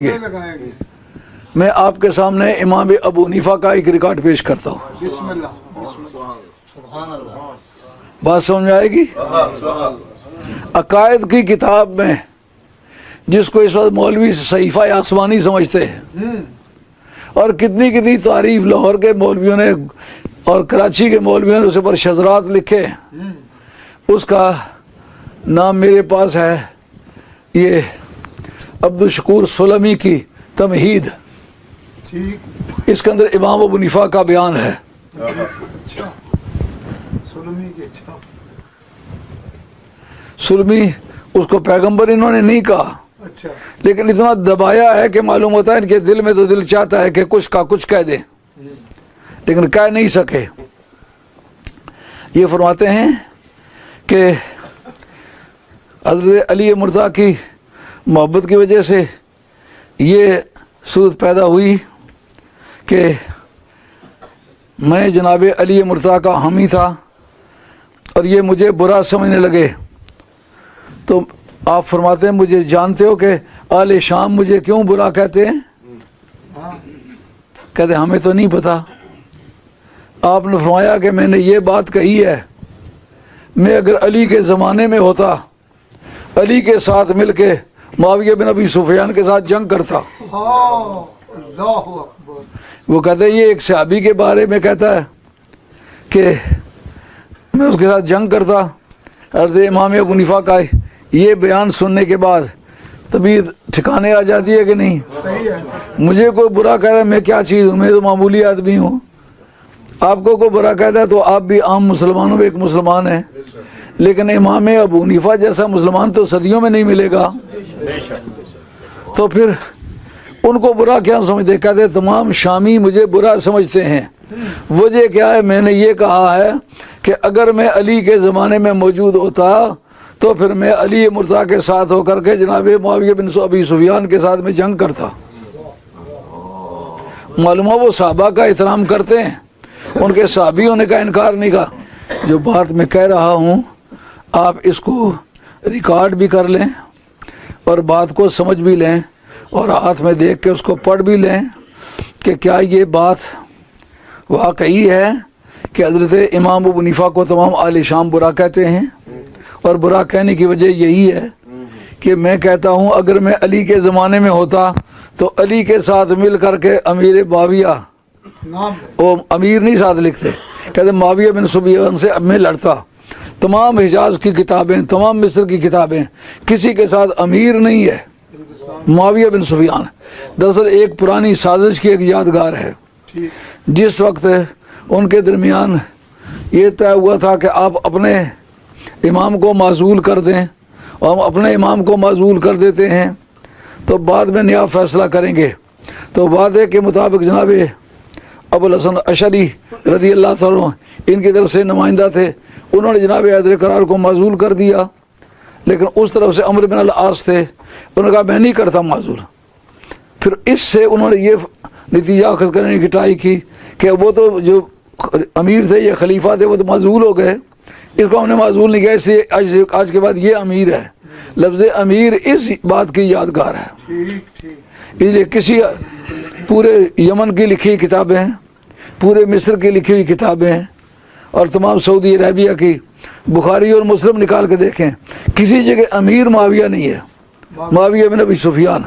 میں آپ کے سامنے امام ابو حنیفہ کا ایک ریکارڈ پیش کرتا ہوں. بسم اللہ. بات سمجھ آئے گی؟ عقائد کی کتاب میں جس کو اس وقت مولوی صحیفہ آسمانی سمجھتے ہیں اور کتنی کتنی تعریف لاہور کے مولویوں نے اور کراچی کے مولویوں نے اسے پر شذرات لکھے، اس کا نام میرے پاس ہے یہ عبدالشکور سلمی کی تمہید. اس کے اندر امام ابو حنیفہ کا بیان ہے. سلمی اس کو پیغمبر انہوں نے نہیں کہا، لیکن اتنا دبایا ہے کہ معلوم ہوتا ہے ان کے دل میں تو دل چاہتا ہے کہ کچھ کا کچھ کہہ دیں، لیکن کہہ نہیں سکے. یہ فرماتے ہیں کہ حضرت علی مرتضیٰ کی محبت کی وجہ سے یہ صورت پیدا ہوئی کہ میں جناب علی مرتضیٰ کا حامی تھا اور یہ مجھے برا سمجھنے لگے. تو آپ فرماتے ہیں مجھے جانتے ہو کہ آل شام مجھے کیوں برا کہتے ہیں؟ کہتے ہمیں تو نہیں پتا. آپ نے فرمایا کہ میں نے یہ بات کہی ہے، میں اگر علی کے زمانے میں ہوتا علی کے ساتھ مل کے معاویہ بن ابی سفیان کے ساتھ جنگ کرتا. وہ کہتے ہیں یہ ایک صحابی کے بارے میں کہتا ہے کہ میں اس کے ساتھ جنگ کرتا. حضرت امام ابو حنیفہ کا یہ بیان سننے کے بعد طبیعت ٹھکانے آ جاتی ہے کہ نہیں؟ مجھے کوئی برا کہتا ہے میں کیا چیز ہوں، میں تو معمولی آدمی ہوں. آپ کو کوئی برا کہتا ہے تو آپ بھی عام مسلمانوں میں ایک مسلمان ہیں، لیکن امام ابو حنیفہ جیسا مسلمان تو صدیوں میں نہیں ملے گا. تو پھر ان کو برا کیا سمجھتے؟ کہتے تمام شامی مجھے برا سمجھتے ہیں. وجہ کیا ہے؟ میں نے یہ کہا ہے کہ اگر میں علی کے زمانے میں موجود ہوتا تو پھر میں علی مرتضیٰ کے ساتھ ہو کر کے جناب معاویہ بن ابی سفیان کے ساتھ میں جنگ کرتا. معلوم ہے وہ صحابہ کا احترام کرتے ہیں، ان کے صحابی ہونے کا انکار نہیں کہا. جو بات میں کہہ رہا ہوں آپ اس کو ریکارڈ بھی کر لیں اور بات کو سمجھ بھی لیں اور ہاتھ میں دیکھ کے اس کو پڑھ بھی لیں کہ کیا یہ بات واقعی ہے کہ حضرت امام ابو حنیفہ کو تمام آل شام برا کہتے ہیں. اور برا کہنے کی وجہ یہی ہے کہ میں کہتا ہوں اگر میں علی کے زمانے میں ہوتا تو علی کے ساتھ مل کر کے امیر معاویہ، وہ امیر نہیں ساتھ لکھتے، کہتے معاویہ بن سفیان سے اب میں لڑتا. تمام حجاز کی کتابیں، تمام مصر کی کتابیں، کسی کے ساتھ امیر نہیں ہے معاویہ بن سفیان. دراصل ایک پرانی سازش کی ایک یادگار ہے. جس وقت ان کے درمیان یہ طے ہوا تھا کہ آپ اپنے امام کو معزول کر دیں اور ہم اپنے امام کو معزول کر دیتے ہیں تو بعد میں نیا فیصلہ کریں گے. تو وعدے کے مطابق جناب ابو الحسن اشعری رضی اللہ تعالیٰ ان کی طرف سے نمائندہ تھے، انہوں نے جناب حیدر قرار کو معزول کر دیا. لیکن اس طرف سے عمرو بن العاص تھے، انہوں نے کہا میں نہیں کرتا معزول. پھر اس سے انہوں نے یہ نتیجہ اخذ کرنے کی ٹرائی کی کہ وہ تو جو امیر تھے، یہ خلیفہ تھے، وہ تو معزول ہو گئے، اس کو ہم نے معزول نہیں کیا، اس لیے آج کے بعد یہ امیر ہے. لفظ امیر اس بات کی یادگار ہے. اس لیے کسی پورے یمن کی لکھی کتابیں، پورے مصر کی لکھی ہوئی کتابیں اور تمام سعودی عربیہ کی بخاری اور مسلم نکال کے دیکھیں، کسی جگہ امیر معاویہ نہیں ہے، معاویہ بن ابی سفیان.